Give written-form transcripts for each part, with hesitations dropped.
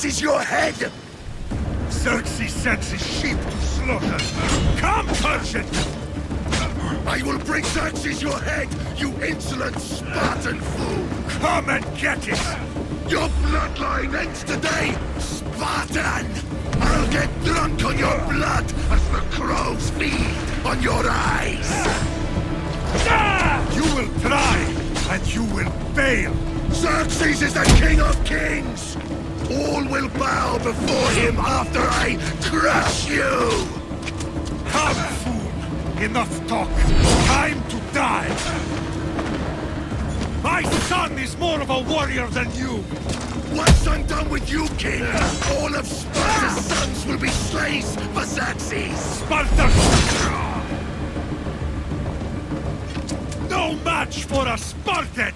Xerxes your head! Xerxes sends his sheep to slaughter. Come, Persian! I will bring Xerxes your head, you insolent Spartan fool! Come and get it! Your bloodline ends today, Spartan! I'll get drunk on your blood as the crows feed on your eyes! You will try, and you will fail! Xerxes is the king of kings! All will bow before him after I crush you! Come, fool! Enough talk! Time to die! My son is more of a warrior than you! Once I'm done with you, king, all of Sparta's sons will be slaves for Xerxes! Sparta! No match for a Spartan!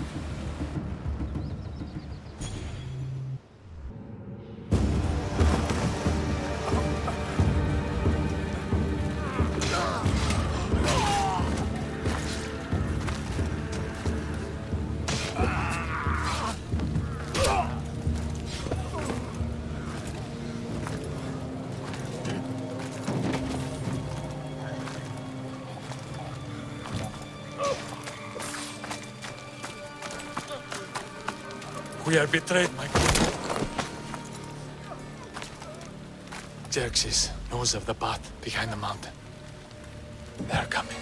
We are betrayed, my queen. Xerxes knows of the path behind the mountain. They are coming.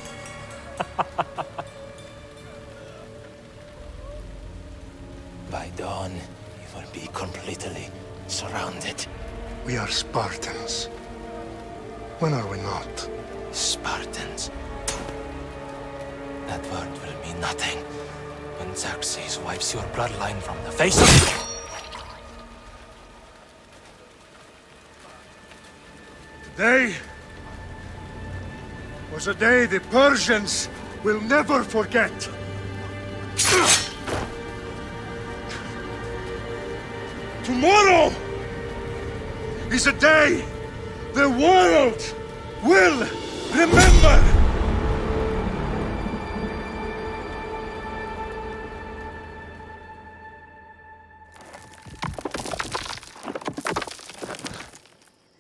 By dawn, you will be completely surrounded. We are Spartans. When are we not? Spartans. That word will mean nothing when Xerxes wipes your bloodline from the face of... Today was a day the Persians will never forget. Tomorrow is a day the world will remember.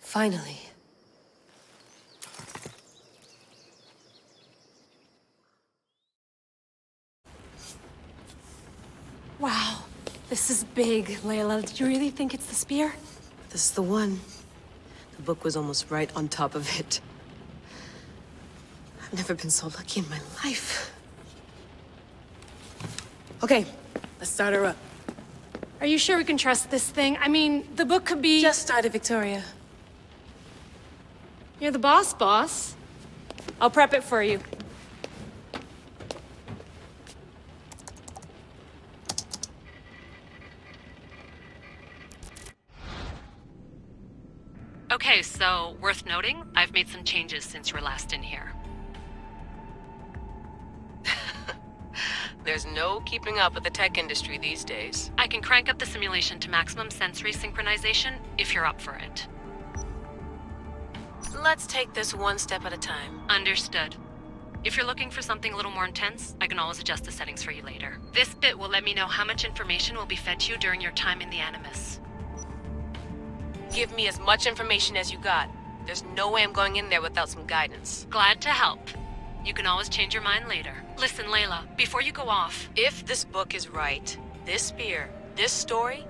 Finally. Wow, this is big, Layla. Did you really think it's the spear? This is the one. The book was almost right on top of it. I've never been so lucky in my life. Okay, let's start her up. Are you sure we can trust this thing? I mean, the book could be... Just started, Victoria. You're the boss. I'll prep it for you. Okay, so worth noting, I've made some changes since you were last in here. There's no keeping up with the tech industry these days. I can crank up the simulation to maximum sensory synchronization if you're up for it. Let's take this one step at a time. Understood. If you're looking for something a little more intense, I can always adjust the settings for you later. This bit will let me know how much information will be fed to you during your time in the Animus. Give me as much information as you got. There's no way I'm going in there without some guidance. Glad to help. You can always change your mind later. Listen, Layla, before you go off... If this book is right, this spear, this story,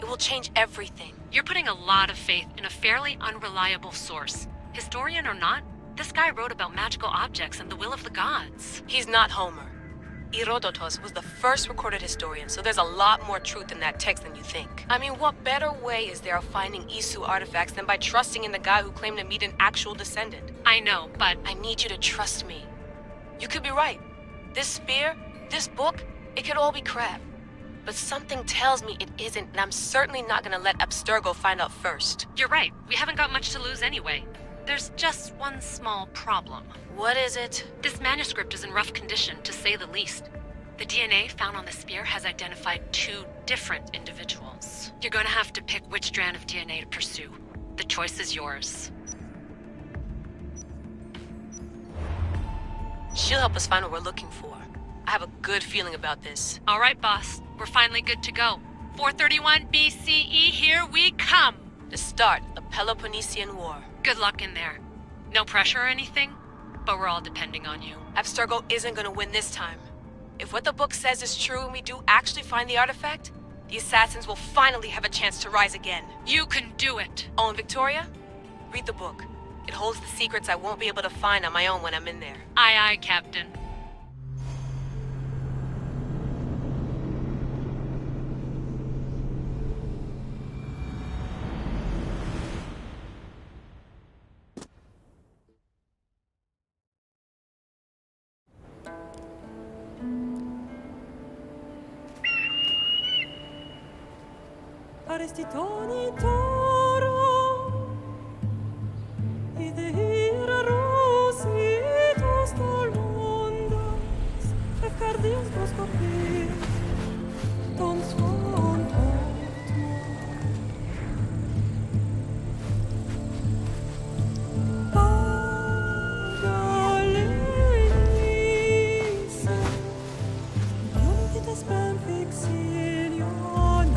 it will change everything. You're putting a lot of faith in a fairly unreliable source. Historian or not, this guy wrote about magical objects and the will of the gods. He's not Homer. Herodotus was the first recorded historian, so there's a lot more truth in that text than you think. I mean, what better way is there of finding Isu artifacts than by trusting in the guy who claimed to meet an actual descendant? I know, but... I need you to trust me. You could be right. This spear, this book, it could all be crap. But something tells me it isn't, and I'm certainly not gonna let Abstergo find out first. You're right. We haven't got much to lose anyway. There's just one small problem. What is it? This manuscript is in rough condition, to say the least. The DNA found on the spear has identified 2 different individuals. You're gonna have to pick which strand of DNA to pursue. The choice is yours. She'll help us find what we're looking for. I have a good feeling about this. All right, boss. We're finally good to go. 431 BCE, here we come! The start of the Peloponnesian War. Good luck in there. No pressure or anything, but we're all depending on you. Abstergo isn't gonna win this time. If what the book says is true and we do actually find the artifact, the assassins will finally have a chance to rise again. You can do it! Oh, and Victoria? Read the book. It holds the secrets I won't be able to find on my own when I'm in there. Aye, aye, Captain. Arestitoni toro, idehira rositos tolmondas, efcardios proskopir, ton svon Pagalenise, ionitas ben fixiliones.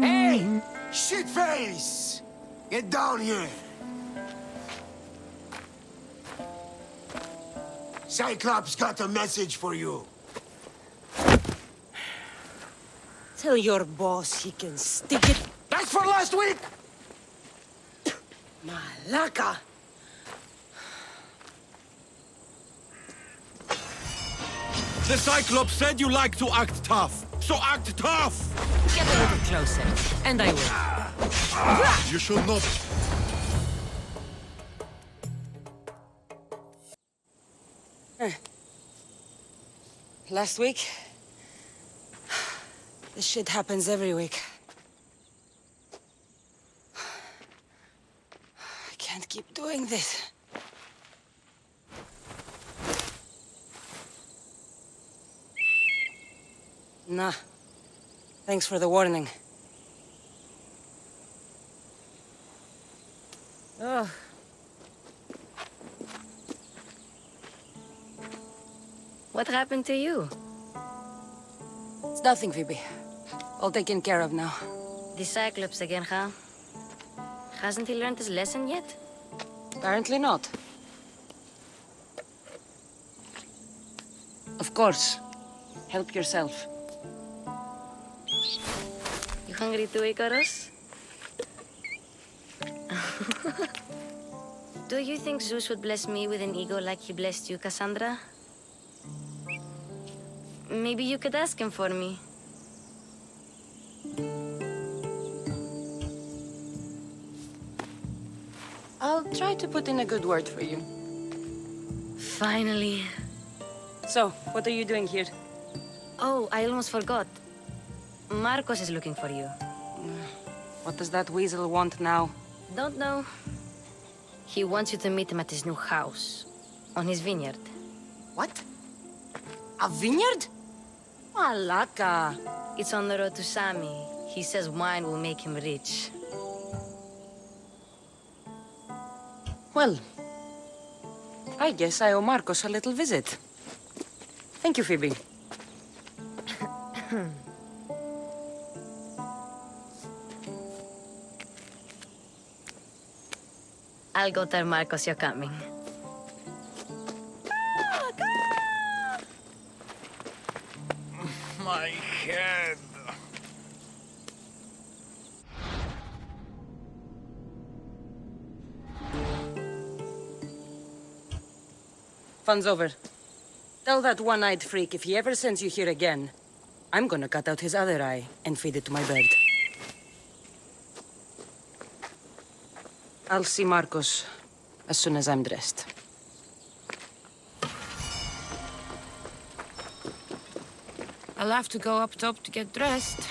Hey! Shitface! Get down here! Cyclops got a message for you. Tell your boss he can stick it. That's for last week! Malaka! The Cyclops said you like to act tough, so act tough! Get a little closer, and I will. You should not... Last week? This shit happens every week. I can't keep doing this. Nah. Thanks for the warning. Ugh. What happened to you? It's nothing, Phoebe. All taken care of now. The Cyclops again, huh? Hasn't he learned his lesson yet? Apparently not. Of course. Help yourself. You hungry too, Icarus? Do you think Zeus would bless me with an ego like he blessed you, Cassandra? Maybe you could ask him for me. I'll try to put in a good word for you. Finally. So, what are you doing here? Oh, I almost forgot. Marcos is looking for you. What does that weasel want now? Don't know. He wants you to meet him at his new house. On his vineyard. What? A vineyard? Malaka. It's on the road to Sami. He says wine will make him rich. Well, I guess I owe Marcos a little visit. Thank you, Phoebe. I'll go tell Marcos you're coming. My head. Fun's over. Tell that one-eyed freak if he ever sends you here again, I'm gonna cut out his other eye and feed it to my bird. I'll see Marcos as soon as I'm dressed. I'll have to go up top to get dressed.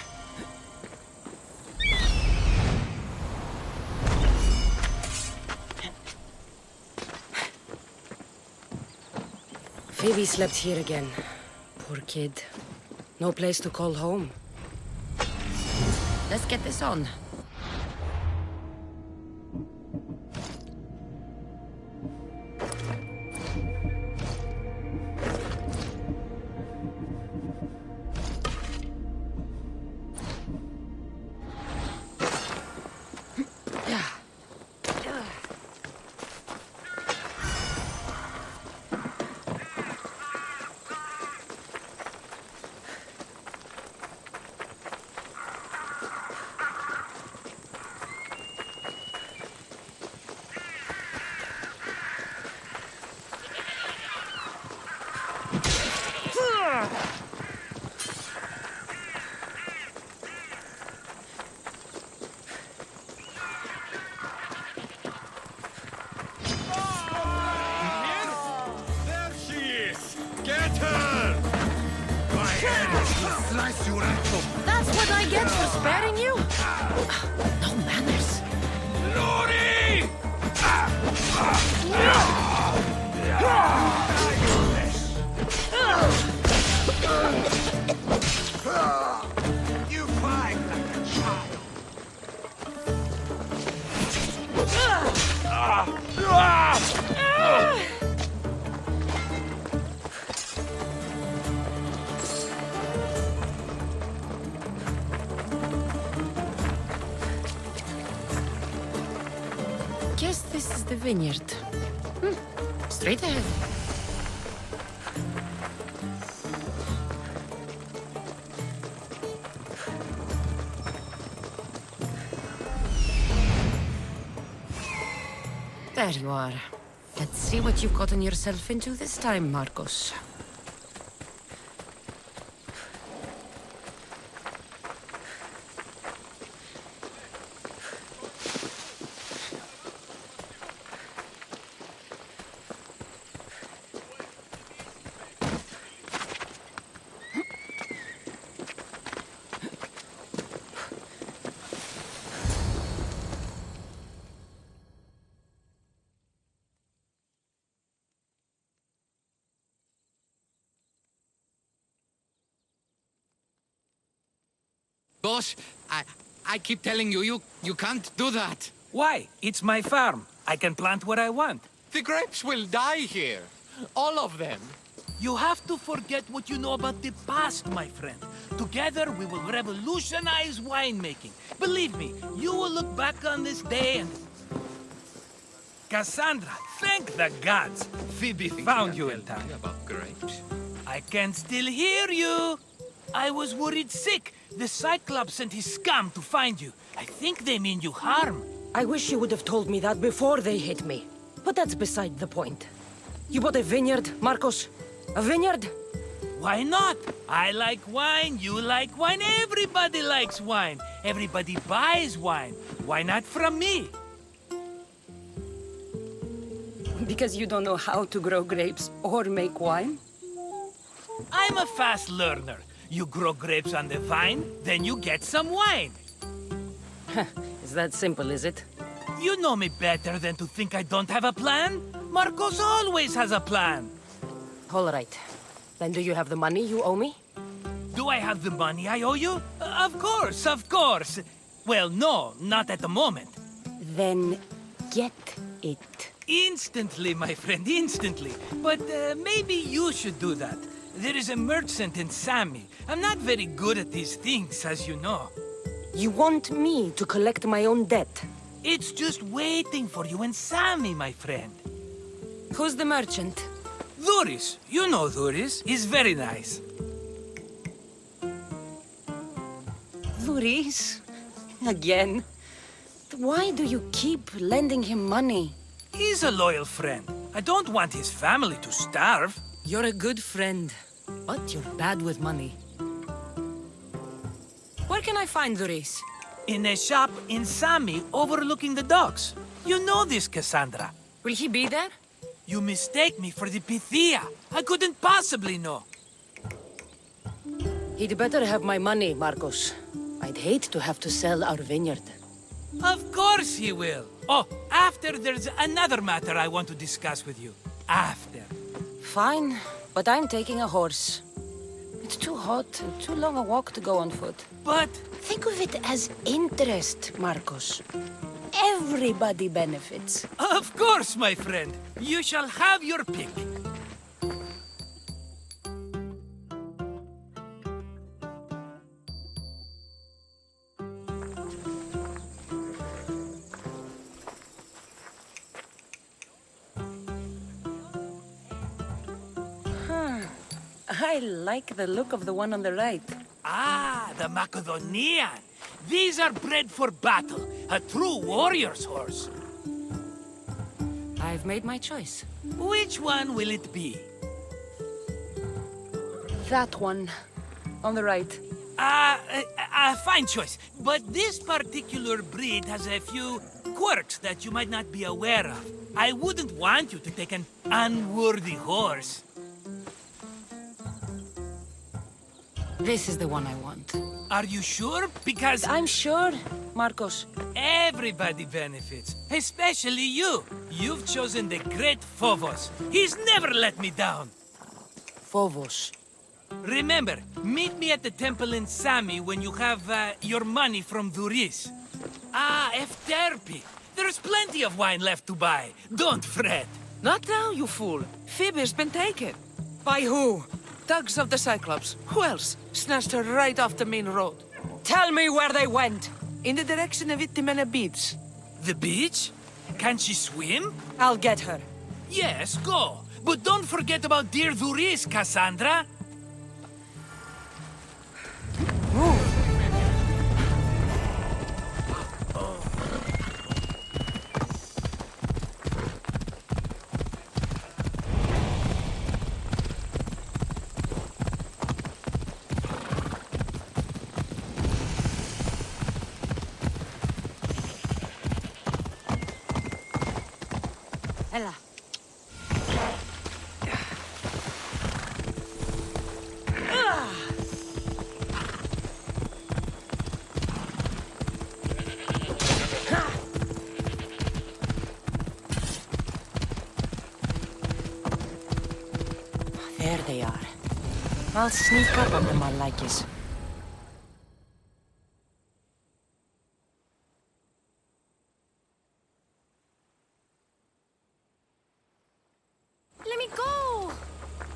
Phoebe slept here again. Poor kid. No place to call home. Let's get this on. There she is! Get her! My head will slice your ankle! That's what I get for sparing you? No manners. Lori! You fight like a child! Guess this is the vineyard. Straight ahead. There you are. Let's see what you've gotten yourself into this time, Marcos. Boss, I keep telling you, you can't do that. Why? It's my farm. I can plant what I want. The grapes will die here. All of them. You have to forget what you know about the past, my friend. Together, we will revolutionize winemaking. Believe me, you will look back on this day and... Cassandra, thank the gods! Phoebe found you in time. About grapes. I can still hear you! I was worried sick. The Cyclops sent his scum to find you. I think they mean you harm. I wish you would have told me that before they hit me. But that's beside the point. You bought a vineyard, Marcos? A vineyard? Why not? I like wine, you like wine, everybody likes wine. Everybody buys wine. Why not from me? Because you don't know how to grow grapes or make wine? I'm a fast learner. You grow grapes on the vine, then you get some wine. Is that simple, is it? You know me better than to think I don't have a plan. Marcos always has a plan. All right. Then do you have the money you owe me? Do I have the money I owe you? Of course, of course. Well, no, not at the moment. Then get it. Instantly, my friend, instantly. But maybe you should do that. There is a merchant in Sami. I'm not very good at these things, as you know. You want me to collect my own debt? It's just waiting for you in Sami, my friend. Who's the merchant? Duris. You know Duris. He's very nice. Luis? Again? Why do you keep lending him money? He's a loyal friend. I don't want his family to starve. You're a good friend, but you're bad with money. Where can I find Luis? In a shop in Sami overlooking the docks. You know this, Cassandra. Will he be there? You mistake me for the Pythia. I couldn't possibly know. He'd better have my money, Marcos. I'd hate to have to sell our vineyard. Of course he will. Oh, after there's another matter I want to discuss with you. After. Fine, but I'm taking a horse. It's too hot and too long a walk to go on foot. But... Think of it as interest, Marcos. Everybody benefits. Of course, my friend. You shall have your pick. I like the look of the one on the right. Ah, the Macedonian. These are bred for battle. A true warrior's horse. I've made my choice. Which one will it be? That one. On the right. Fine choice. But this particular breed has a few quirks that you might not be aware of. I wouldn't want you to take an unworthy horse. This is the one I want. Are you sure? Because... I'm sure, Marcos. Everybody benefits. Especially you. You've chosen the great Phobos. He's never let me down. Phobos. Remember, meet me at the temple in Sami when you have your money from Duris. Ah, Efterpi. There's plenty of wine left to buy. Don't fret. Not now, you fool. Phoebe's been taken. By who? Thugs of the Cyclops. Who else? Snatched her right off the main road. Tell me where they went. In the direction of Itimena Beach. The beach? Can she swim? I'll get her. Yes, go. But don't forget about dear Duris, Cassandra. Ella. There they are. I'll sneak up on them, Malakis. Let me go!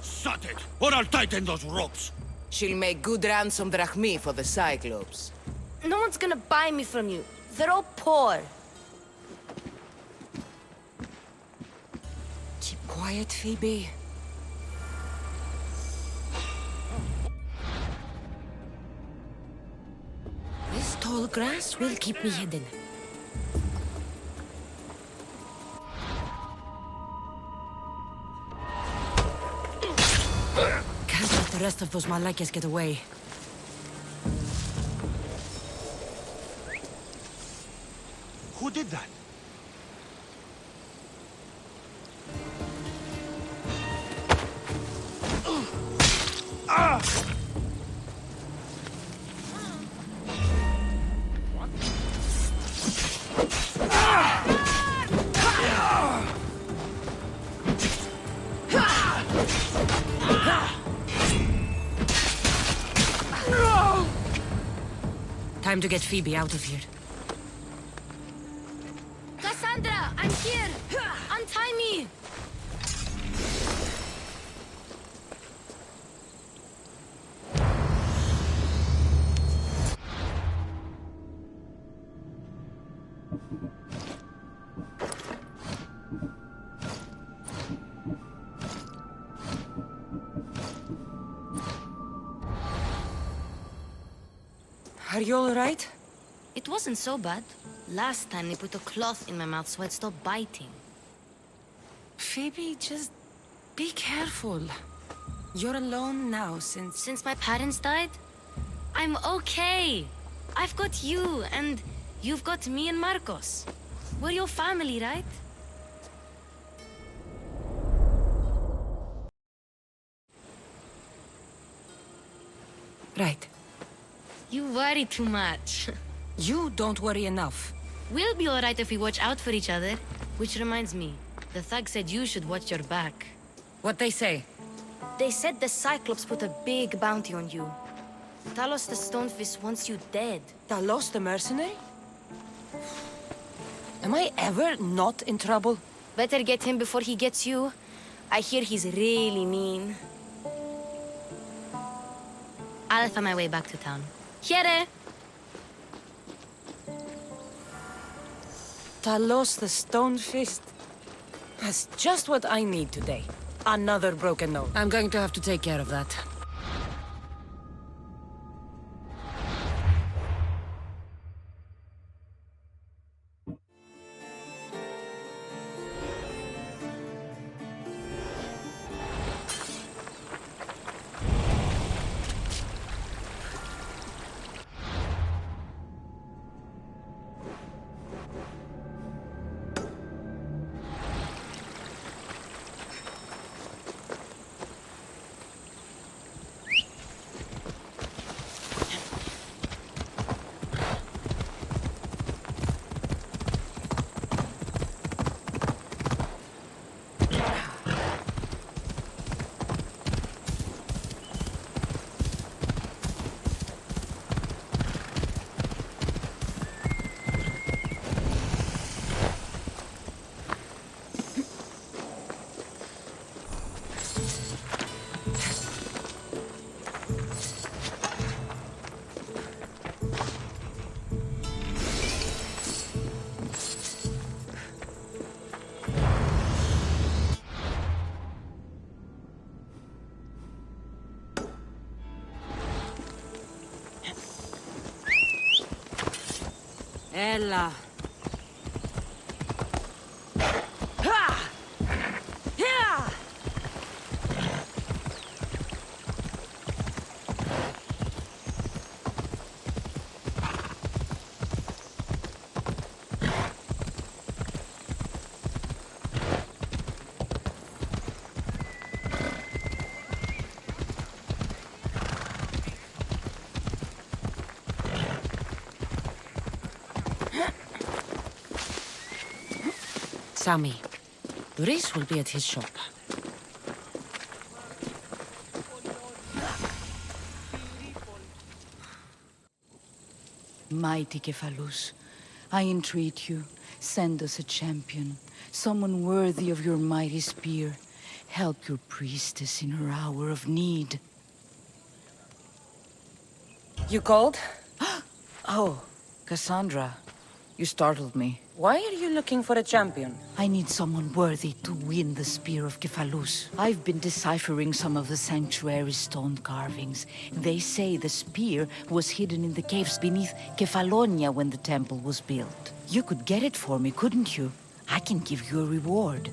Shut it, or I'll tighten those ropes. She'll make good ransom drachmi for the Cyclops. No one's gonna buy me from you. They're all poor. Keep quiet, Phoebe. This tall grass will keep me hidden. Can't let the rest of those Malakas get away. Who did that? Time to get Phoebe out of here. Cassandra, I'm here! Untie me! Are you all right? It wasn't so bad. Last time they put a cloth in my mouth so I'd stop biting. Phoebe, just be careful. You're alone now Since my parents died? I'm okay. I've got you, and you've got me and Marcos. We're your family, right? Right. You worry too much. You don't worry enough. We'll be alright if we watch out for each other. Which reminds me, the thug said you should watch your back. What they say? They said the Cyclops put a big bounty on you. Talos the Stonefist wants you dead. Talos the mercenary? Am I ever not in trouble? Better get him before he gets you. I hear he's really mean. I'll find my way back to town. Here! Talos the Stonefist? That's just what I need today. Another broken nose. I'm going to have to take care of that. Ella. Ha! Yeah! Sammy, Luis will be at his shop. Mighty Cephalus, I entreat you, send us a champion, someone worthy of your mighty spear. Help your priestess in her hour of need. You called? Oh, Cassandra, you startled me. Why are you looking for a champion? I need someone worthy to win the Spear of Cephalus. I've been deciphering some of the sanctuary's stone carvings. They say the spear was hidden in the caves beneath Kefalonia when the temple was built. You could get it for me, couldn't you? I can give you a reward.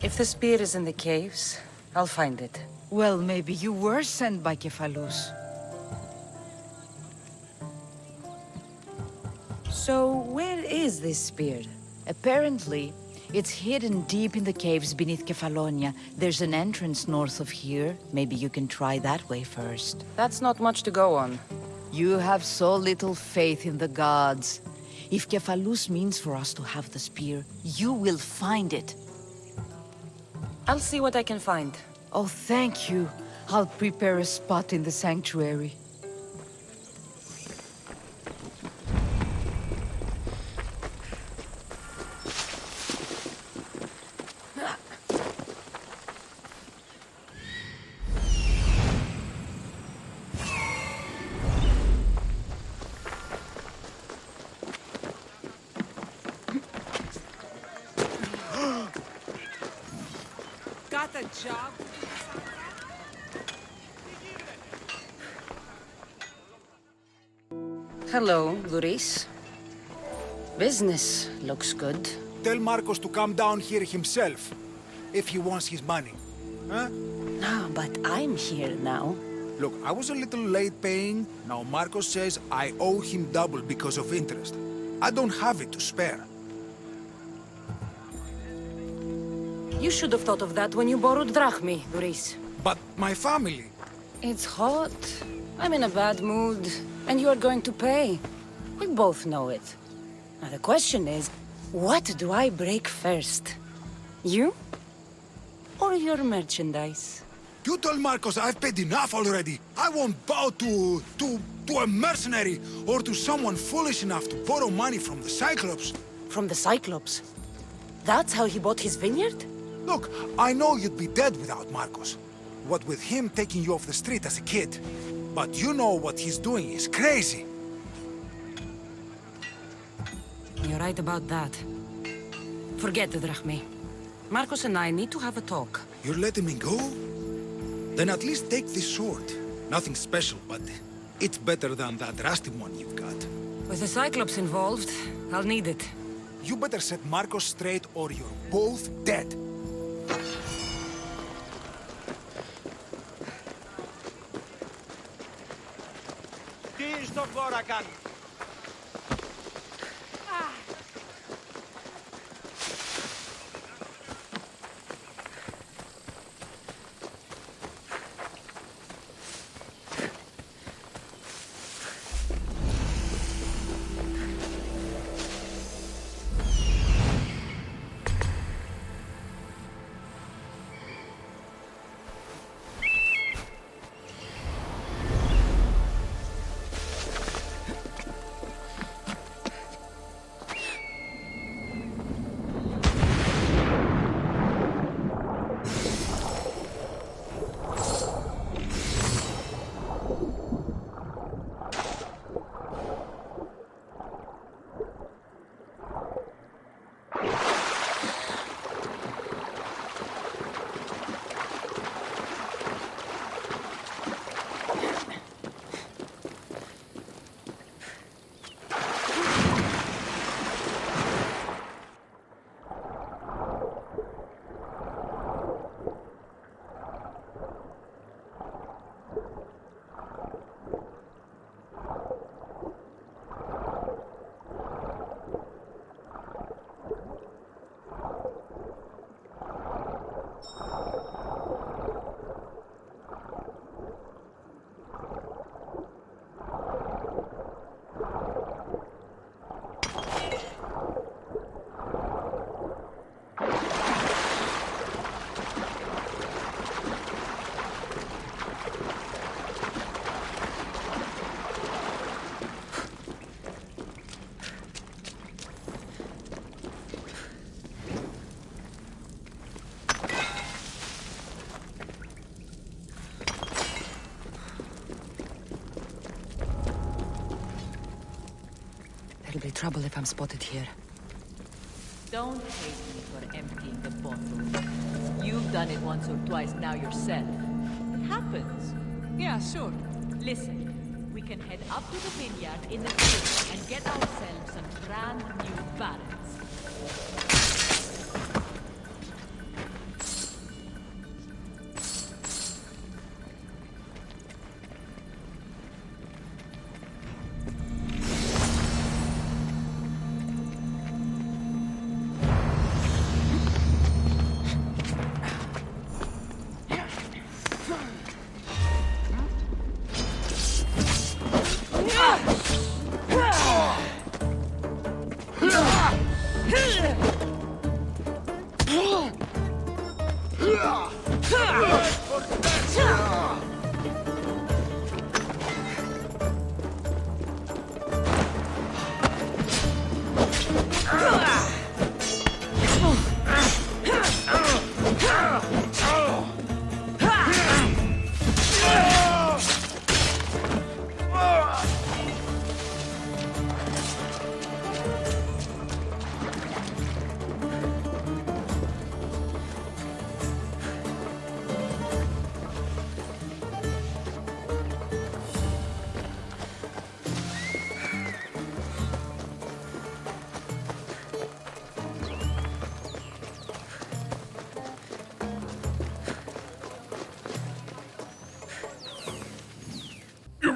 If the spear is in the caves, I'll find it. Well, maybe you were sent by Cephalus. So, where is this spear? Apparently, it's hidden deep in the caves beneath Kefalonia. There's an entrance north of here. Maybe you can try that way first. That's not much to go on. You have so little faith in the gods. If Cephalus means for us to have the spear, you will find it. I'll see what I can find. Oh, thank you. I'll prepare a spot in the sanctuary. Got a job? Hello, Luis. Business looks good. Tell Marcos to come down here himself, if he wants his money. Huh? No, but I'm here now. Look, I was a little late paying. Now Marcos says I owe him double because of interest. I don't have it to spare. You should have thought of that when you borrowed drachmi, Doris. But my family... It's hot. I'm in a bad mood. And you are going to pay. We both know it. Now the question is, what do I break first? You? Or your merchandise? You told Marcos I've paid enough already. I won't bow to a mercenary or to someone foolish enough to borrow money from the Cyclops. From the Cyclops? That's how he bought his vineyard? Look, I know you'd be dead without Marcos. What with him taking you off the street as a kid. But you know what he's doing is crazy. You're right about that. Forget the drachmi. Marcos and I need to have a talk. You're letting me go? Then at least take this sword. Nothing special, but it's better than that rusty one you've got. With the Cyclops involved, I'll need it. You better set Marcos straight or you're both dead. Τι στο χώρα κάνει. There'll be trouble if I'm spotted here. Don't hate me for emptying the bottle. You've done it once or twice now yourself. It happens. Yeah, sure. Listen, we can head up to the vineyard in the spring and get ourselves some brand new barrels.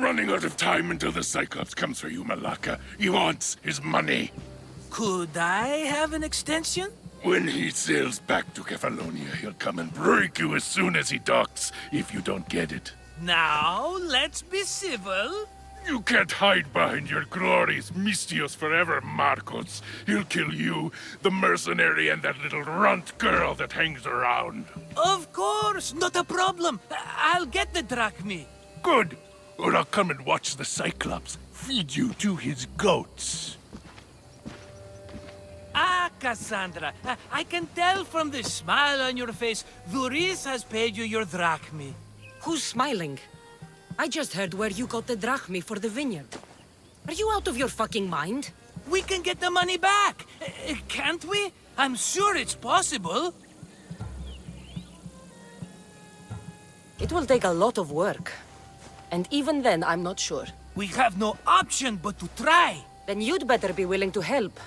running out of time until the Cyclops comes for you, Malaka. He wants his money. Could I have an extension? When he sails back to Kefalonia, he'll come and break you as soon as he docks, if you don't get it. Now, let's be civil. You can't hide behind your glories, Mistios forever, Marcos. He'll kill you, the mercenary, and that little runt girl that hangs around. Of course, not a problem. I'll get the drachmi. Good. Or I'll come and watch the Cyclops feed you to his goats. Ah, Cassandra, I can tell from the smile on your face, Duris has paid you your drachmi. Who's smiling? I just heard where you got the drachmi for the vineyard. Are you out of your fucking mind? We can get the money back, can't we? I'm sure it's possible. It will take a lot of work. And even then, I'm not sure. We have no option but to try. Then you'd better be willing to help.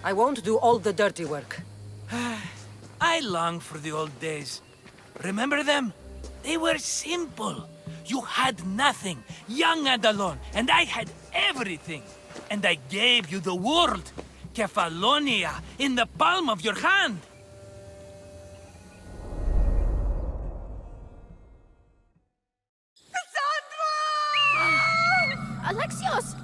I won't do all the dirty work. I long for the old days. Remember them? They were simple. You had nothing, young and alone, and I had everything. And I gave you the world, Kefalonia, in the palm of your hand. Alexios!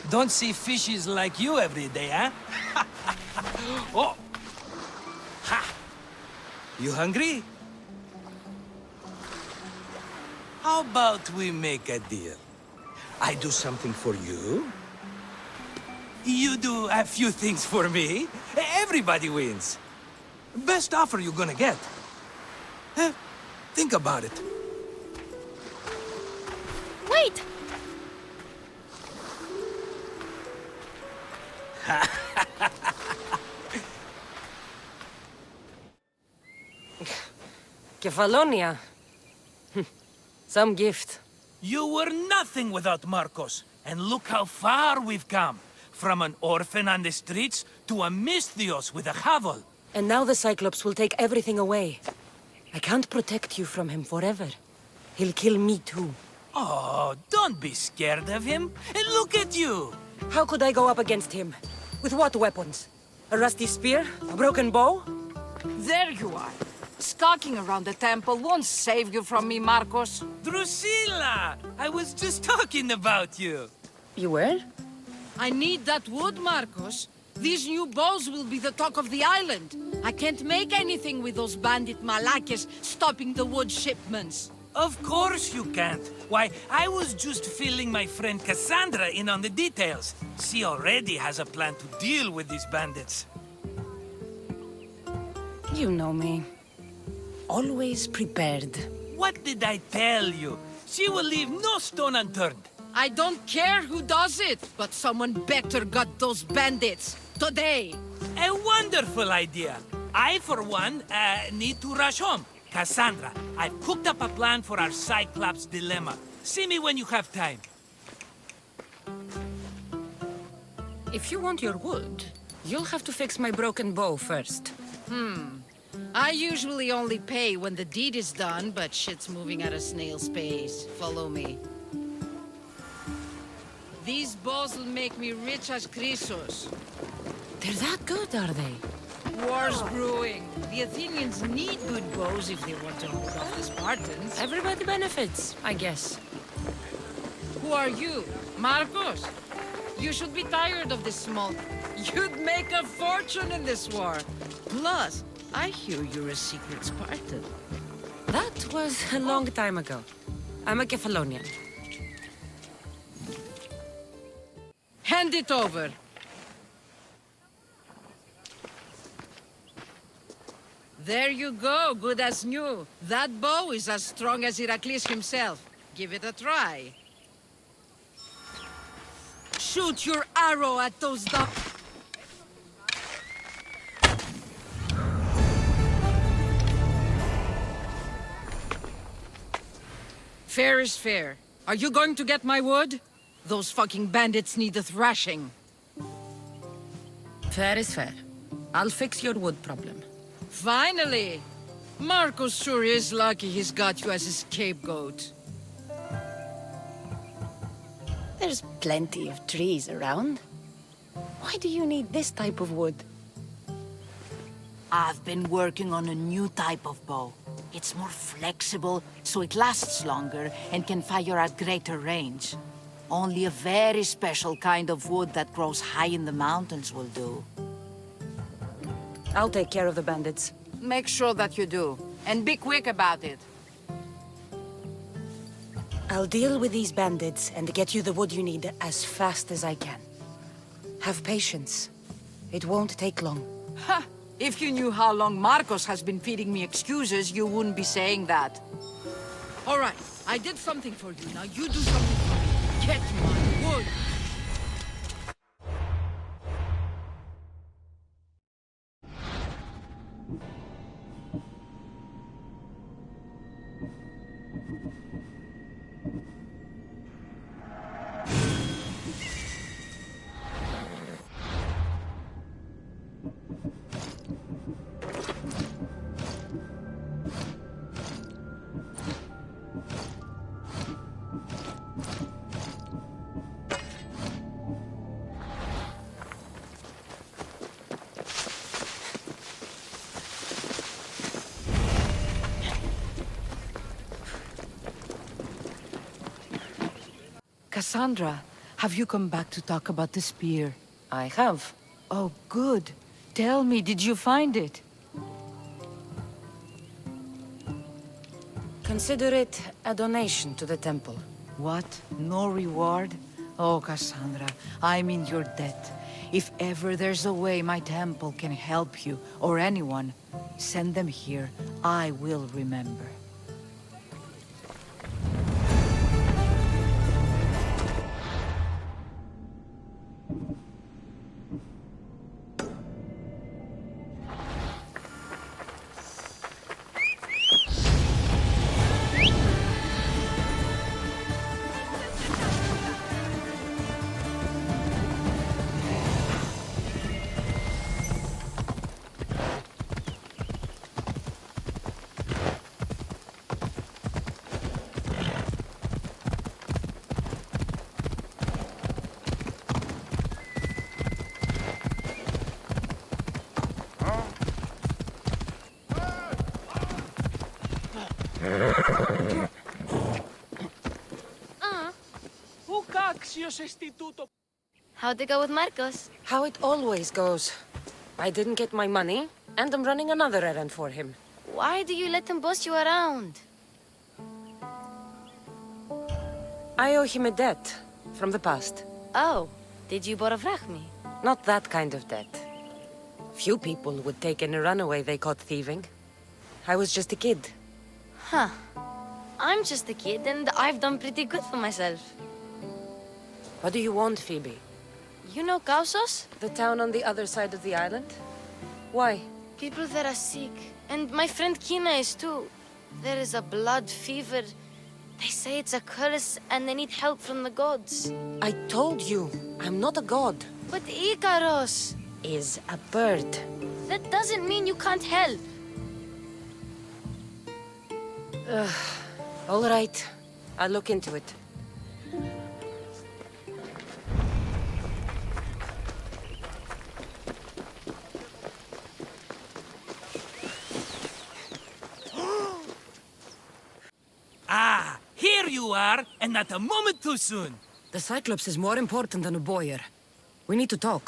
Don't see fishes like you every day, huh? Oh! Ha! You hungry? How about we make a deal? I do something for you. You do a few things for me. Everybody wins. Best offer you're gonna get. Think about it. Wait! Kefalonia. Some gift. You were nothing without Marcos. And look how far we've come. From an orphan on the streets to a Misthios with a hovel. And now the Cyclops will take everything away. I can't protect you from him forever. He'll kill me too. Oh, don't be scared of him. And look at you. How could I go up against him? With what weapons? A rusty spear? A broken bow? There you are. Skulking around the temple won't save you from me, Marcos. Drusilla! I was just talking about you. You were? I need that wood, Marcos. These new bows will be the talk of the island. I can't make anything with those bandit malakes stopping the wood shipments. Of course you can't. Why, I was just filling my friend Cassandra in on the details. She already has a plan to deal with these bandits. You know me. Always prepared. What did I tell you? She will leave no stone unturned. I don't care who does it, but someone better got those bandits. Today. A wonderful idea. I, for one, need to rush home. Cassandra, I've cooked up a plan for our Cyclops dilemma. See me when you have time. If you want your wood, you'll have to fix my broken bow first. I usually only pay when the deed is done, but shit's moving at a snail's pace. Follow me. These bows will make me rich as Chrysos. They're that good, are they? War's brewing. The Athenians need good bows if they want to hold off the Spartans. Everybody benefits, I guess. Who are you? Marcos? You should be tired of this small... You'd make a fortune in this war. Plus, I hear you're a secret Spartan. That was a long time ago. I'm a Kephalonian. Hand it over. There you go, good as new. That bow is as strong as Heracles himself. Give it a try. Shoot your arrow at those Fair is fair. Are you going to get my wood? Those fucking bandits need a thrashing. Fair is fair. I'll fix your wood problem. Finally! Marcos sure is lucky he's got you as his scapegoat. There's plenty of trees around. Why do you need this type of wood? I've been working on a new type of bow. It's more flexible, so it lasts longer and can fire at greater range. Only a very special kind of wood that grows high in the mountains will do. I'll take care of the bandits. Make sure that you do, and be quick about it. I'll deal with these bandits and get you the wood you need as fast as I can. Have patience. It won't take long. Ha! If you knew how long Marcos has been feeding me excuses, you wouldn't be saying that. All right, I did something for you. Now you do something for me. Get my wood. Cassandra, have you come back to talk about the spear? I have. Oh, good. Tell me, did you find it? Consider it a donation to the temple. What? No reward? Oh, Cassandra, I'm in your debt. If ever there's a way my temple can help you, or anyone, send them here. I will remember. How'd it go with Marcos? How it always goes. I didn't get my money, and I'm running another errand for him. Why do you let him boss you around? I owe him a debt from the past. Oh, did you borovrach me? Not that kind of debt. Few people would take in a runaway they caught thieving. I was just a kid. Huh. I'm just a kid, and I've done pretty good for myself. What do you want, Phoebe? You know Kausos? The town on the other side of the island? Why? People there are sick, and my friend Kina is too. There is a blood fever. They say it's a curse, and they need help from the gods. I told you, I'm not a god. But Ikaros is a bird. That doesn't mean you can't help. All right, I'll look into it. you are, and not a moment too soon. The Cyclops is more important than a Boyer. We need to talk.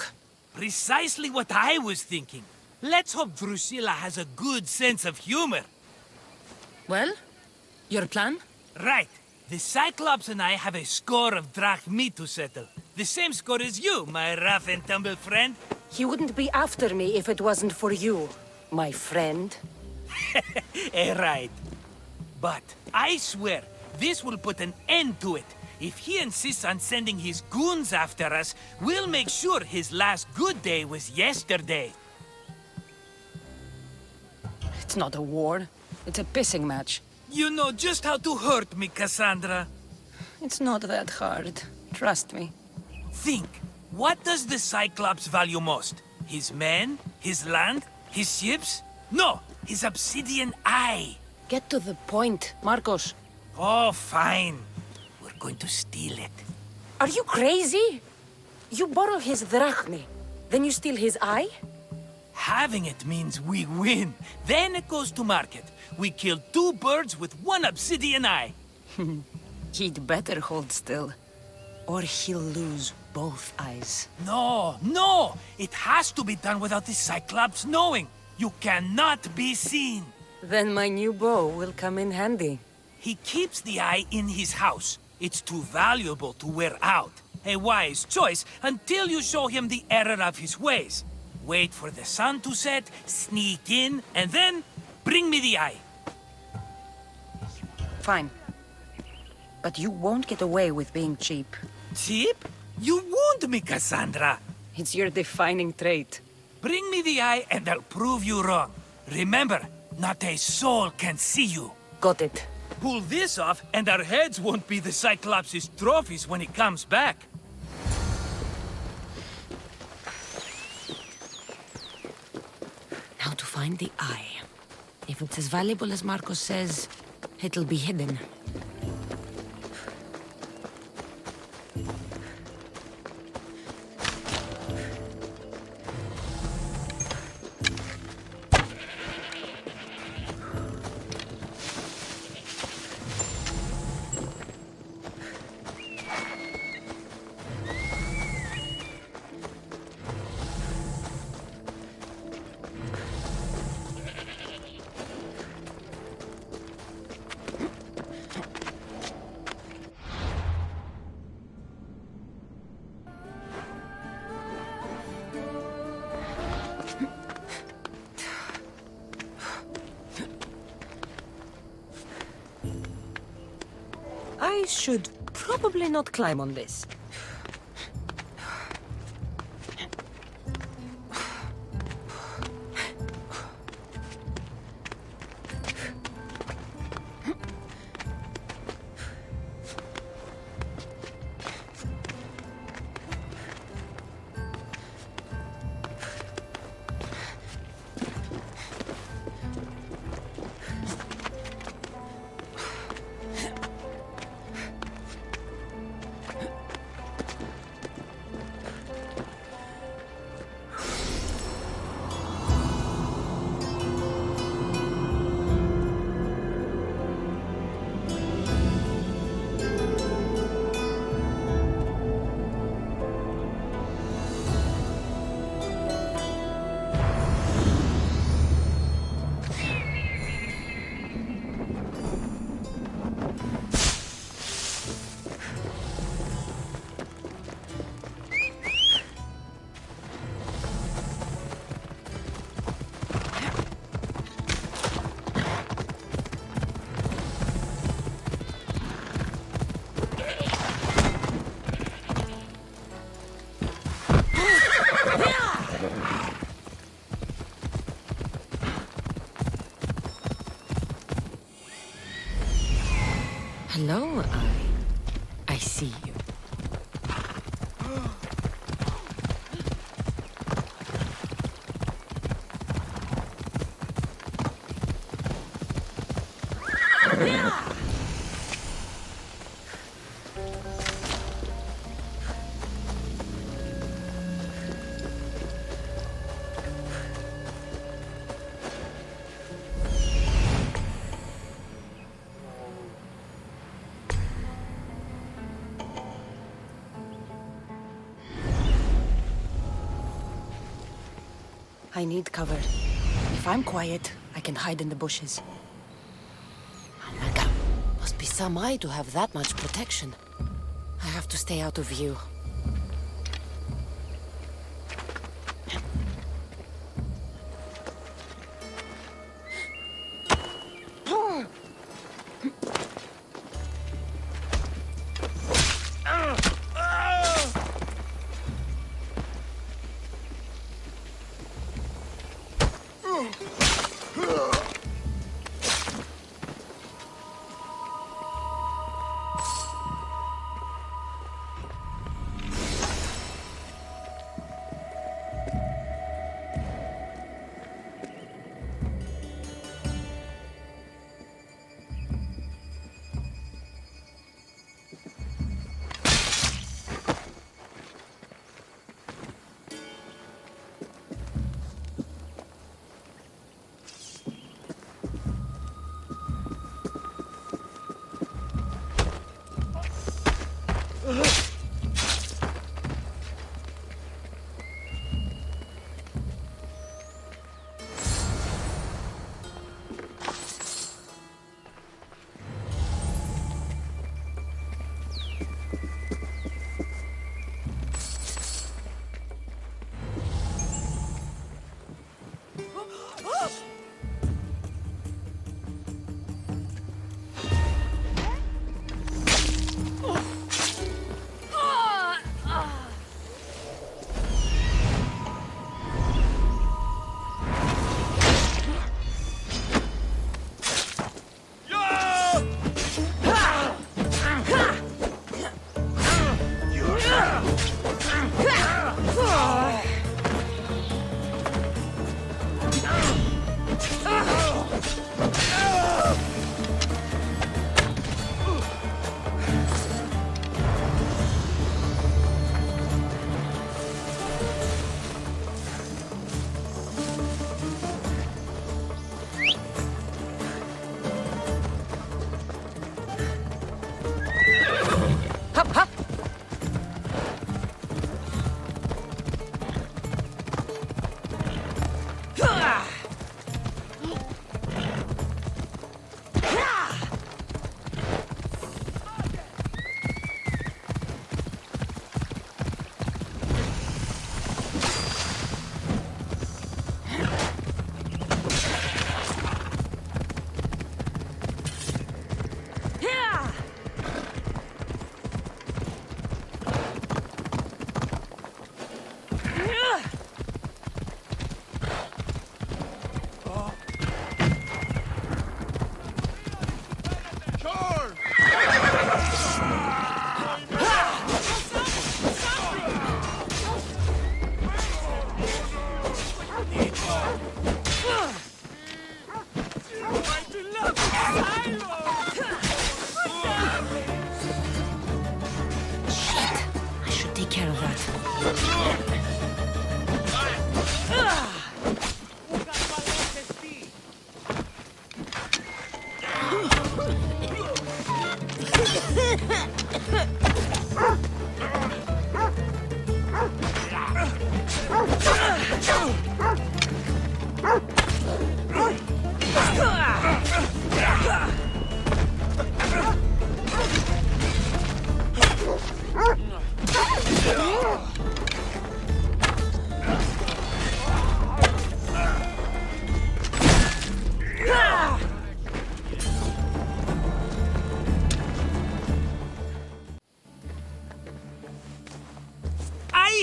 Precisely what I was thinking. Let's hope Drusilla has a good sense of humor. Well, your plan? Right. The Cyclops and I have a score of drachmi to settle. The same score as you, my rough and tumble friend. He wouldn't be after me if it wasn't for you, my friend. Right. But I swear, this will put an end to it. If he insists on sending his goons after us, we'll make sure his last good day was yesterday. It's not a war. It's a pissing match. You know just how to hurt me, Cassandra. It's not that hard. Trust me. Think. What does the Cyclops value most? His men? His land? His ships? No! His obsidian eye! Get to the point, Marcos. Oh, fine. We're going to steal it. Are you crazy? You borrow his drachmi, then you steal his eye? Having it means we win. Then it goes to market. We kill 2 birds with 1 obsidian eye. He'd better hold still, or he'll lose both eyes. No, no! It has to be done without the Cyclops knowing. You cannot be seen. Then my new bow will come in handy. He keeps the eye in his house. It's too valuable to wear out. A wise choice until you show him the error of his ways. Wait for the sun to set, sneak in, and then bring me the eye. Fine. But you won't get away with being cheap. Cheap? You wound me, Cassandra. It's your defining trait. Bring me the eye and I'll prove you wrong. Remember, not a soul can see you. Got it. Pull this off and our heads won't be the Cyclops' trophies when he comes back. Now to find the eye. If it's as valuable as Marcos says, it'll be hidden. I should probably not climb on this. Hello, I see you. I need cover. If I'm quiet, I can hide in the bushes. Oh my god. Must be some eye to have that much protection. I have to stay out of view.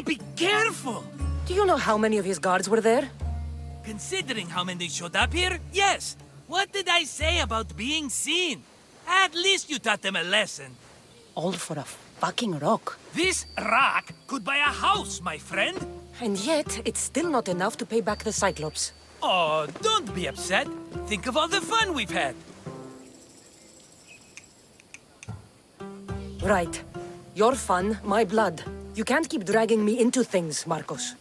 Be careful! Do you know how many of his guards were there? Considering how many showed up here, yes. What did I say about being seen? At least you taught them a lesson. All for a fucking rock. This rock could buy a house, my friend. And yet, it's still not enough to pay back the Cyclops. Oh, don't be upset. Think of all the fun we've had. Right. Your fun, my blood. You can't keep dragging me into things, Marcos.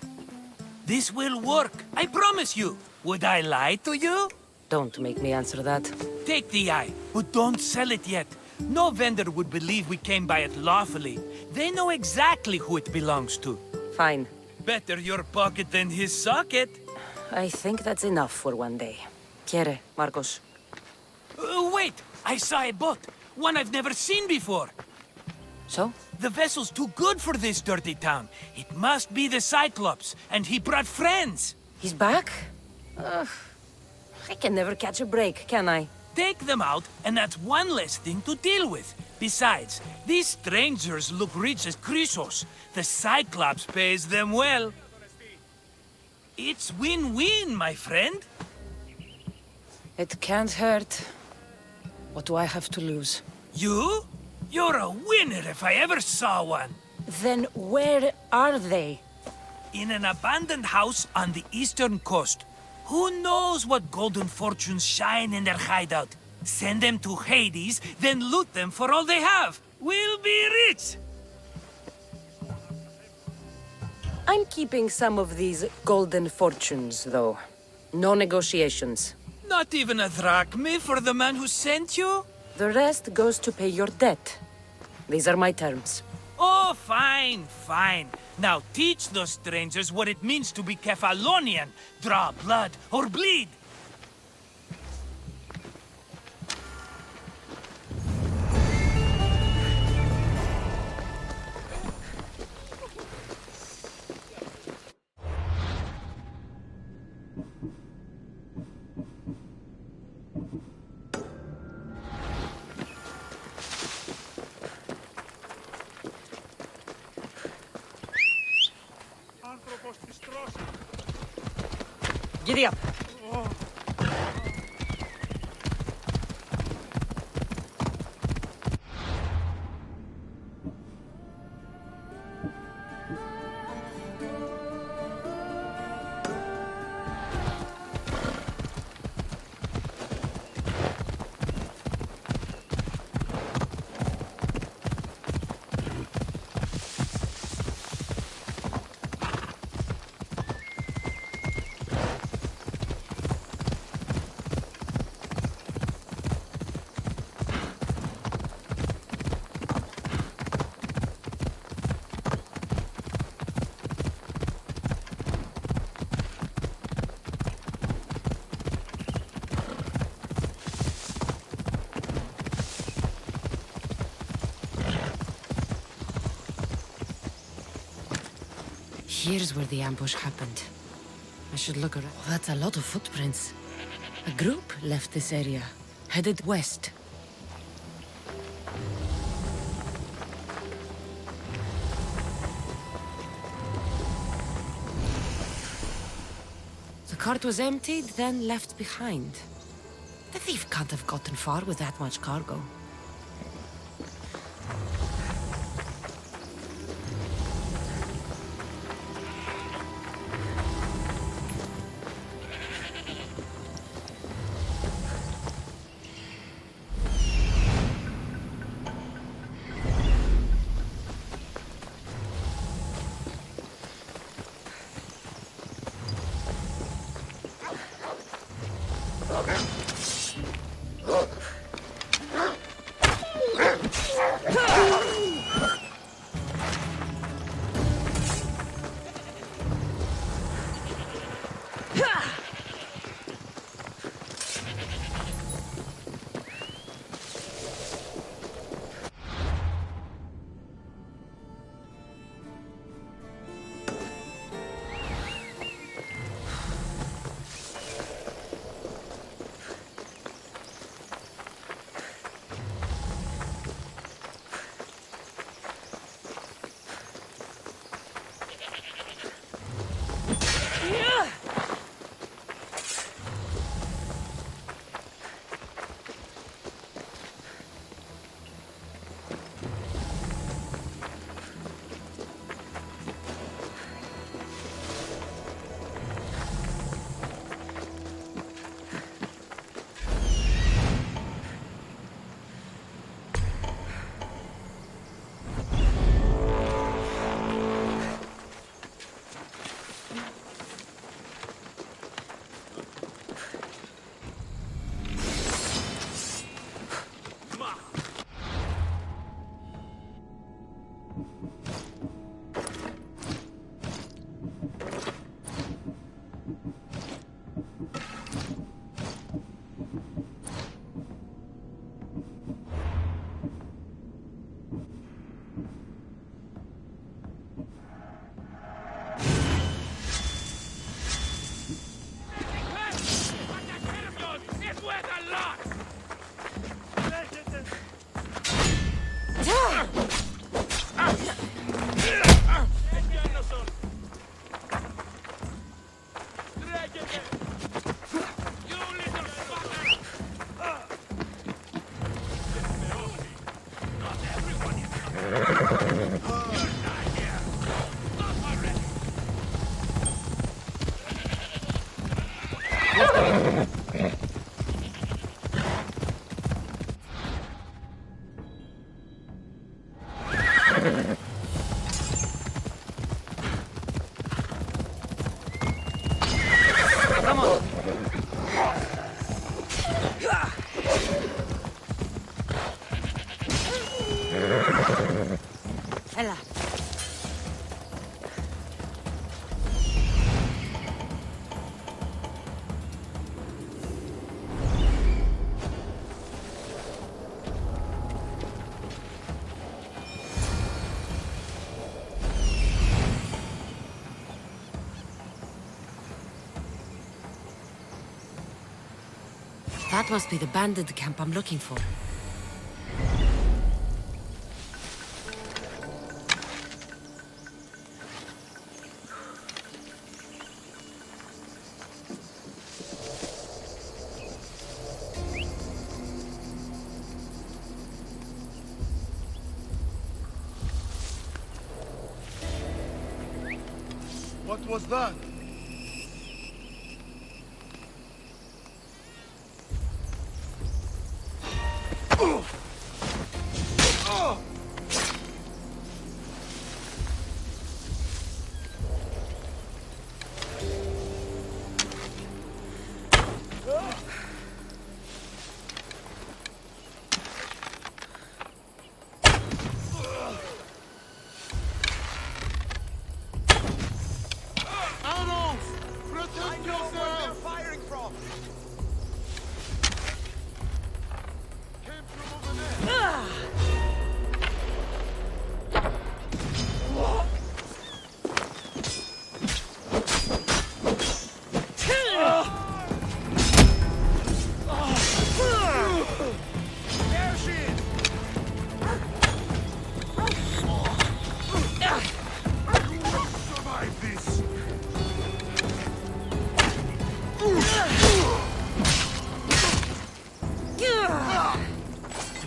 This will work. I promise you. Would I lie to you? Don't make me answer that. Take the eye, but don't sell it yet. No vendor would believe we came by it lawfully. They know exactly who it belongs to. Fine. Better your pocket than his socket. I think that's enough for one day. Quiere, Marcos? Wait! I saw a boat. One I've never seen before. So? The vessel's too good for this dirty town. It must be the Cyclops, and he brought friends. He's back? Ugh. I can never catch a break, can I? Take them out, and that's one less thing to deal with. Besides, these strangers look rich as Chrysos. The Cyclops pays them well. It's win-win, my friend. It can't hurt. What do I have to lose? You? You're a winner if I ever saw one. Then where are they? In an abandoned house on the eastern coast. Who knows what golden fortunes shine in their hideout? Send them to Hades, then loot them for all they have. We'll be rich! I'm keeping some of these golden fortunes, though. No negotiations. Not even a drachme for the man who sent you? The rest goes to pay your debt. These are my terms. Oh, fine, fine. Now teach those strangers what it means to be Kephalonian. Draw blood or bleed. Giddy up! Here's where the ambush happened. I should look around. Oh, that's a lot of footprints. A group left this area, headed west. The cart was emptied, then left behind. The thief can't have gotten far with that much cargo. That must be the bandit camp I'm looking for. What was that?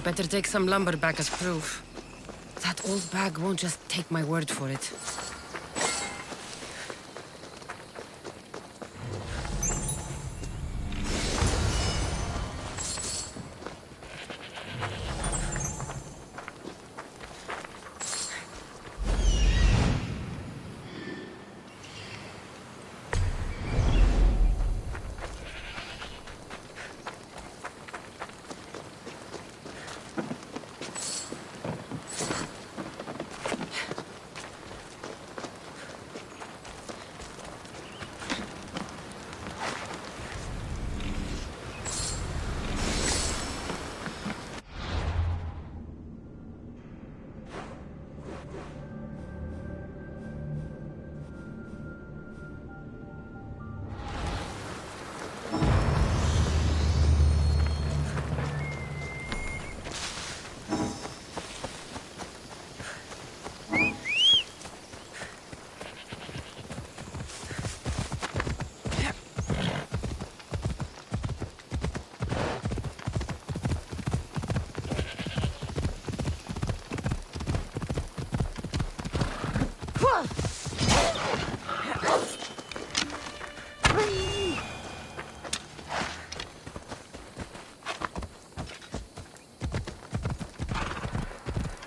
Better take some lumber back as proof. That old bag won't just take my word for it.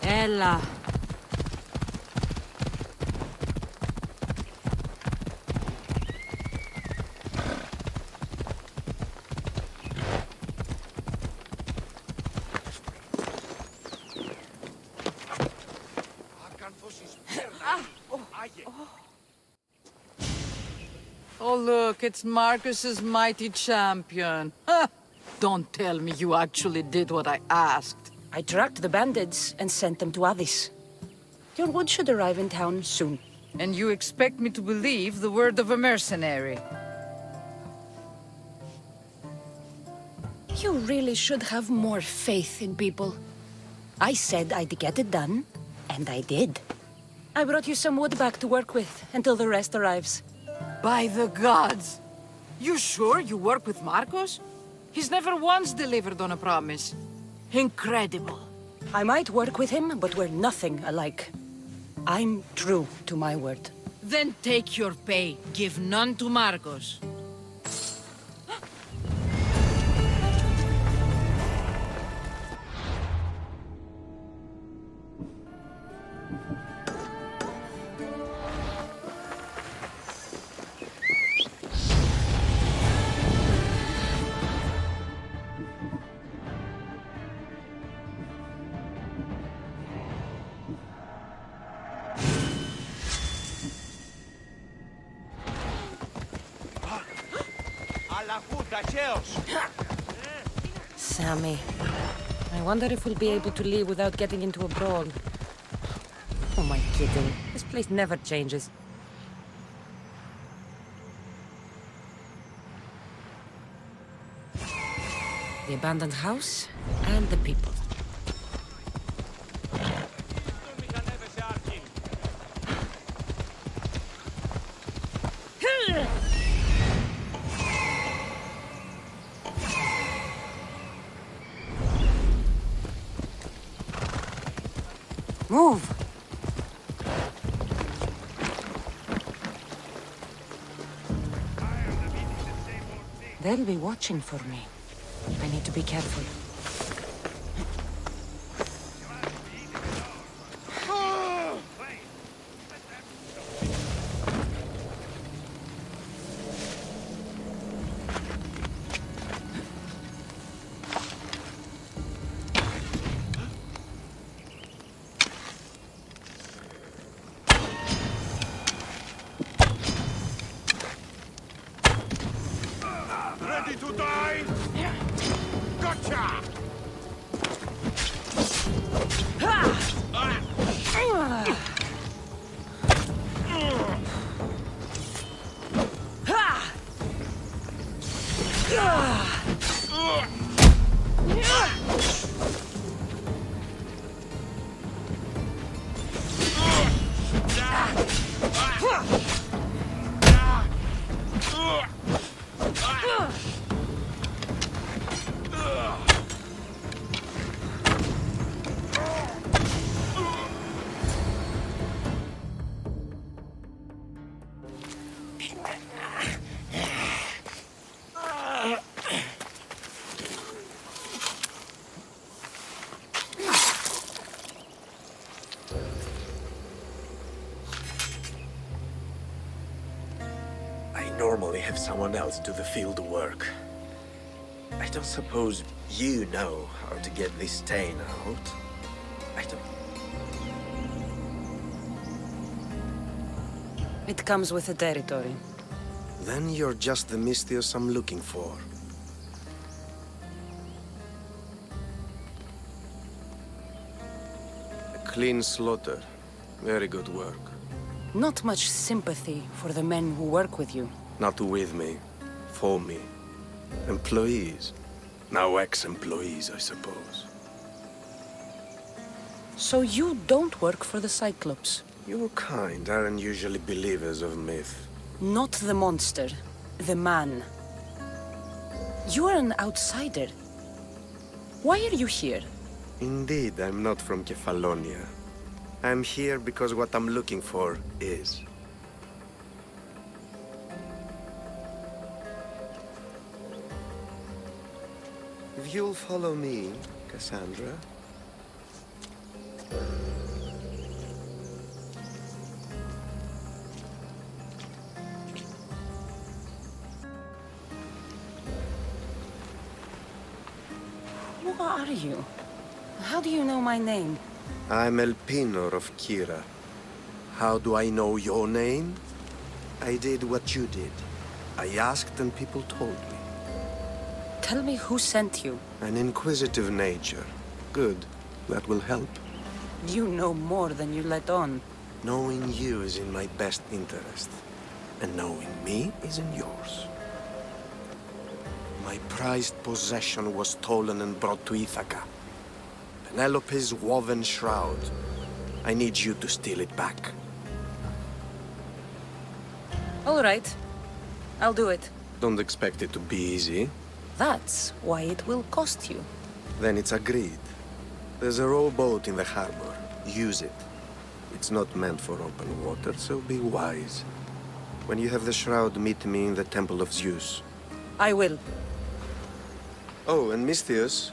Ella. Oh, look, it's Marcus's mighty champion. Ha! Don't tell me you actually did what I asked. I tracked the bandits and sent them to Odyssey. Your wood should arrive in town soon. And you expect me to believe the word of a mercenary? You really should have more faith in people. I said I'd get it done, and I did. I brought you some wood back to work with until the rest arrives. By the gods! You sure you work with Marcos? He's never once delivered on a promise. Incredible. I might work with him, but we're nothing alike. I'm true to my word. Then take your pay. Give none to Marcos. Sammy. I wonder if we'll be able to leave without getting into a brawl. Who am I kidding? This place never changes. the abandoned house, and the people. Move! They'll be watching for me. I need to be careful. Ready to die? Gotcha! I normally have someone else do the field work. I don't suppose you know how to get this stain out. I don't... It comes with the territory. Then you're just the Mystios I'm looking for. A clean slaughter. Very good work. Not much sympathy for the men who work with you. Not with me. For me. Employees. Now ex-employees, I suppose. So you don't work for the Cyclops? Your kind aren't usually believers of myth. Not the monster. The man. You are an outsider. Why are you here? Indeed, I'm not from Kefalonia. I'm here because what I'm looking for is. If you'll follow me, Cassandra. Who are you? How do you know my name? I'm Elpinor of Kira. How do I know your name? I did what you did. I asked and people told me. Tell me who sent you. An inquisitive nature. Good. That will help. You know more than you let on. Knowing you is in my best interest. And knowing me is in yours. My prized possession was stolen and brought to Ithaca. Penelope's woven shroud. I need you to steal it back. All right. I'll do it. Don't expect it to be easy. That's why it will cost you. Then it's agreed. There's a rowboat in the harbor. Use it. It's not meant for open water, so be wise. When you have the shroud, meet me in the Temple of Zeus. I will. Oh, and Mystios,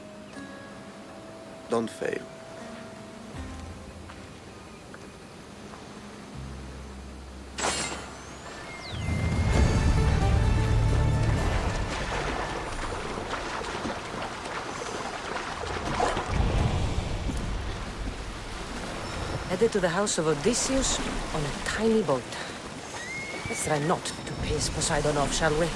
don't fail. Headed to the house of Odysseus on a tiny boat. Let's try not to piss Poseidon off, shall we?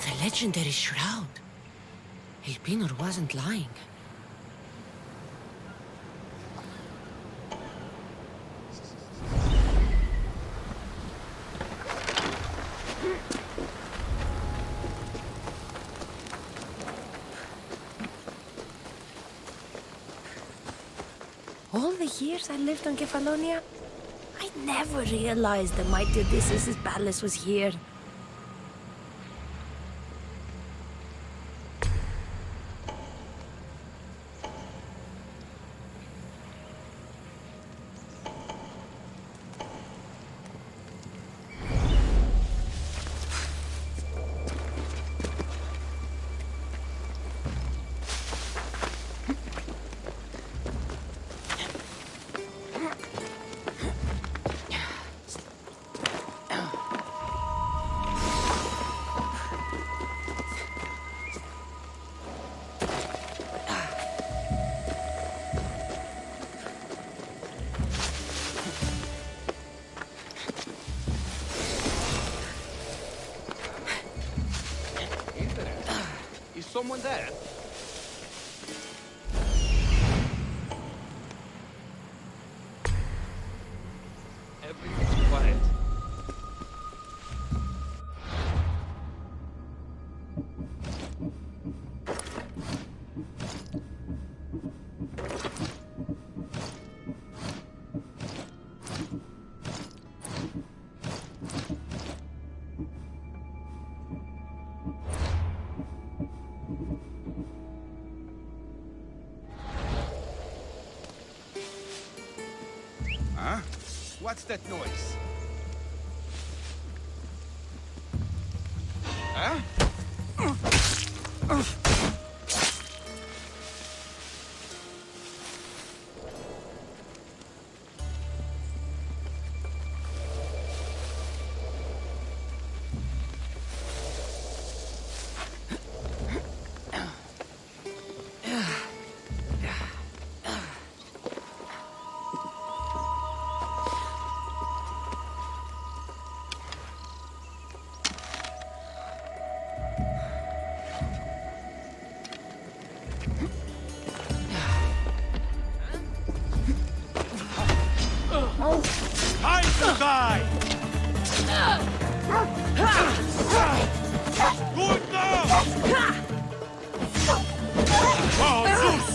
The legendary shroud. Elpinor wasn't lying. All the years I lived on Kefalonia, I never realized the mighty Odysseus' palace was here. Someone there? Everything's quiet. Huh? What's that noise? Huh? Time to die! Good now! Oh, Zeus!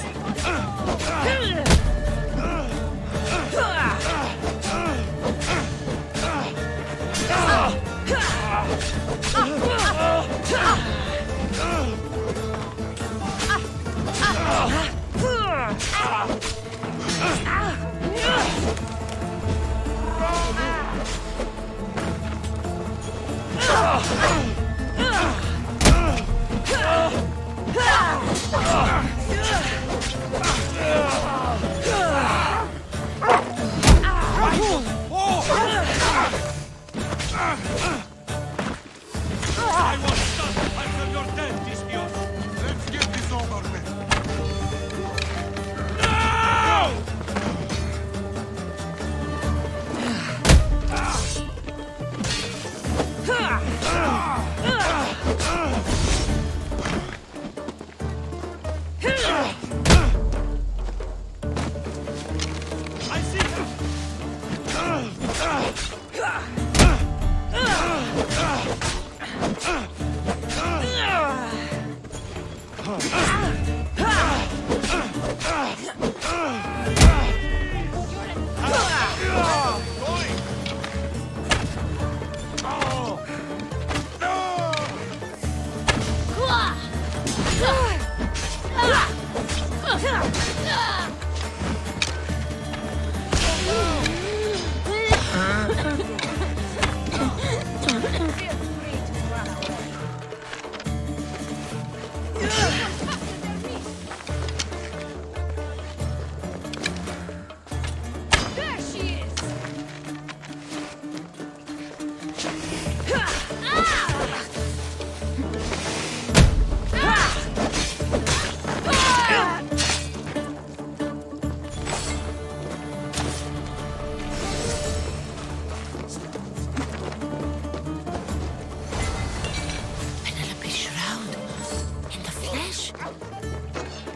I was stunned until you're dead, Dispute. Let's get this over with. No! I see him!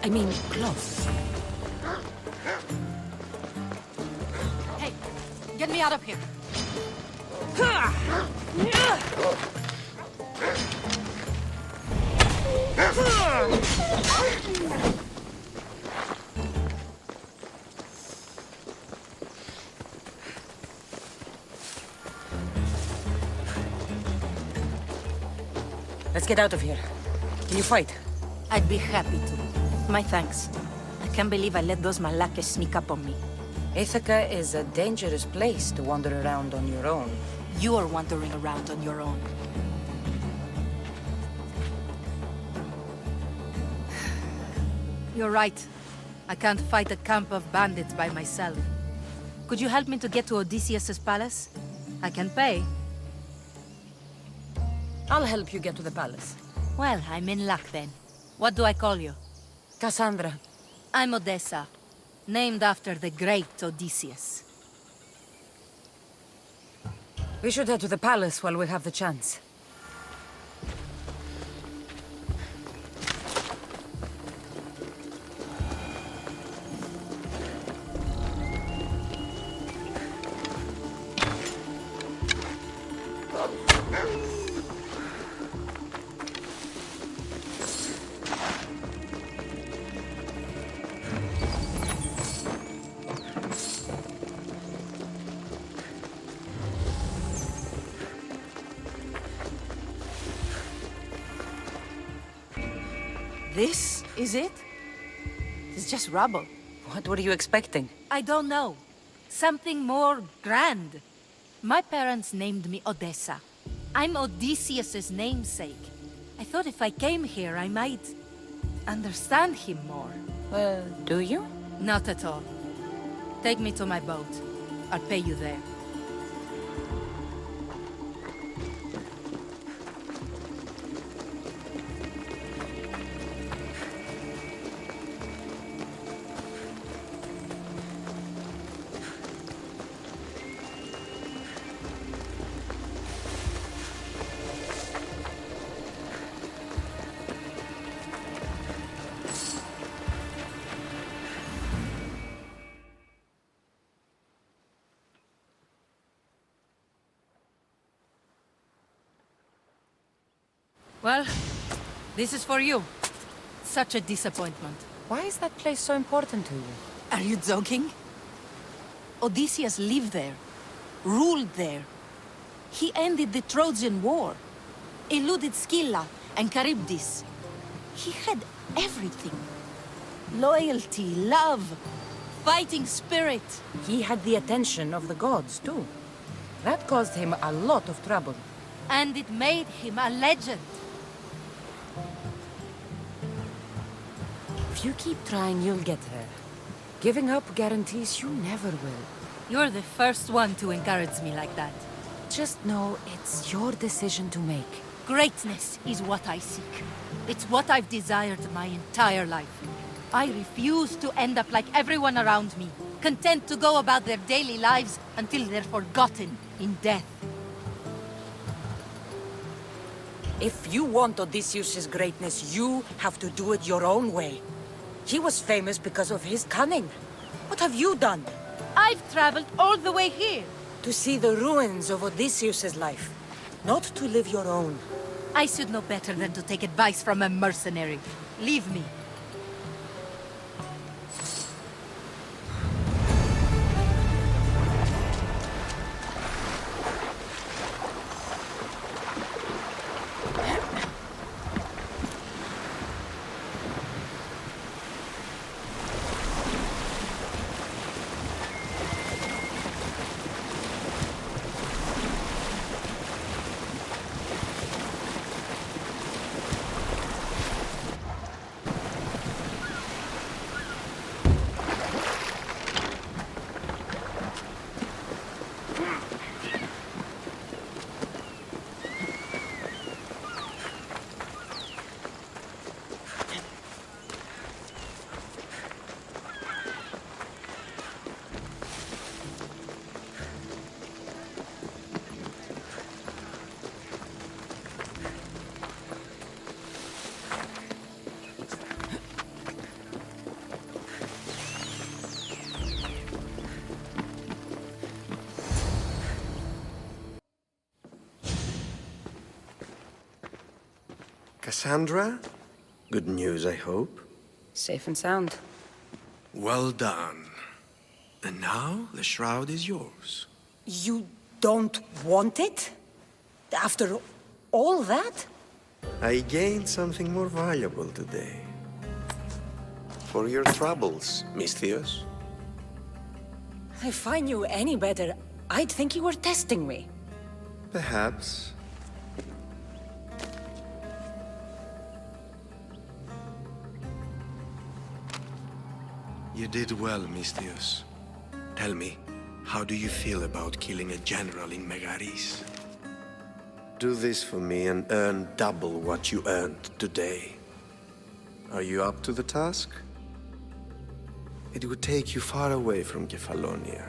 I mean, close. Hey, get me out of here. Let's get out of here. Can you fight? I'd be happy to. My thanks. I can't believe I let those Malakes sneak up on me. Ithaca is a dangerous place to wander around on your own. You're wandering around on your own. You're right. I can't fight a camp of bandits by myself. Could you help me to get to Odysseus' palace? I can pay. I'll help you get to the palace. Well, I'm in luck then. What do I call you? Cassandra. I'm Odessa, named after the great Odysseus. We should head to the palace while we have the chance. This is it? It's just rubble. What were you expecting? I don't know. Something more grand. My parents named me Odessa. I'm Odysseus's namesake. I thought if I came here, I might understand him more. Do you? Not at all. Take me to my boat. I'll pay you there. Well, this is for you. Such a disappointment. Why is that place so important to you? Are you joking? Odysseus lived there, ruled there. He ended the Trojan War, eluded Scylla and Charybdis. He had everything. Loyalty, love, fighting spirit. He had the attention of the gods, too. That caused him a lot of trouble. And it made him a legend. If you keep trying, you'll get there. Giving up guarantees you never will. You're the first one to encourage me like that. Just know it's your decision to make. Greatness is what I seek. It's what I've desired my entire life. I refuse to end up like everyone around me, content to go about their daily lives until they're forgotten in death. If you want Odysseus' greatness, you have to do it your own way. He was famous because of his cunning. What have you done? I've traveled all the way here. To see the ruins of Odysseus' life, not to live your own. I should know better than to take advice from a mercenary. Leave me. Cassandra? Good news, I hope. Safe and sound. Well done. And now, the shroud is yours. You don't want it? After all that? I gained something more valuable today. For your troubles, Misthios. If I knew any better, I'd think you were testing me. Perhaps. You did well, Misthios. Tell me, how do you feel about killing a general in Megaris? Do this for me and earn double what you earned today. Are you up to the task? It would take you far away from Kefalonia.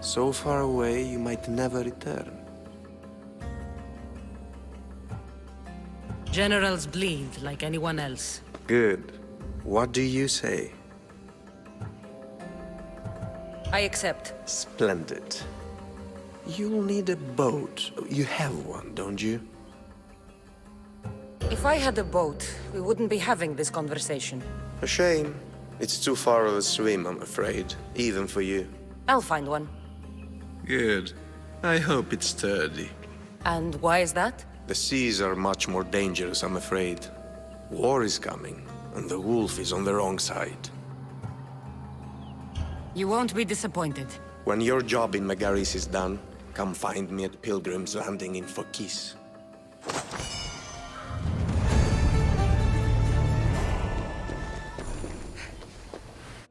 So far away you might never return. Generals bleed like anyone else. Good. What do you say? I accept. Splendid. You'll need a boat. You have one, don't you? If I had a boat, we wouldn't be having this conversation. A shame. It's too far of a swim, I'm afraid. Even for you. I'll find one. Good. I hope it's sturdy. And why is that? The seas are much more dangerous, I'm afraid. War is coming, and the wolf is on the wrong side. You won't be disappointed. When your job in Megaris is done, come find me at Pilgrim's Landing in Phokis.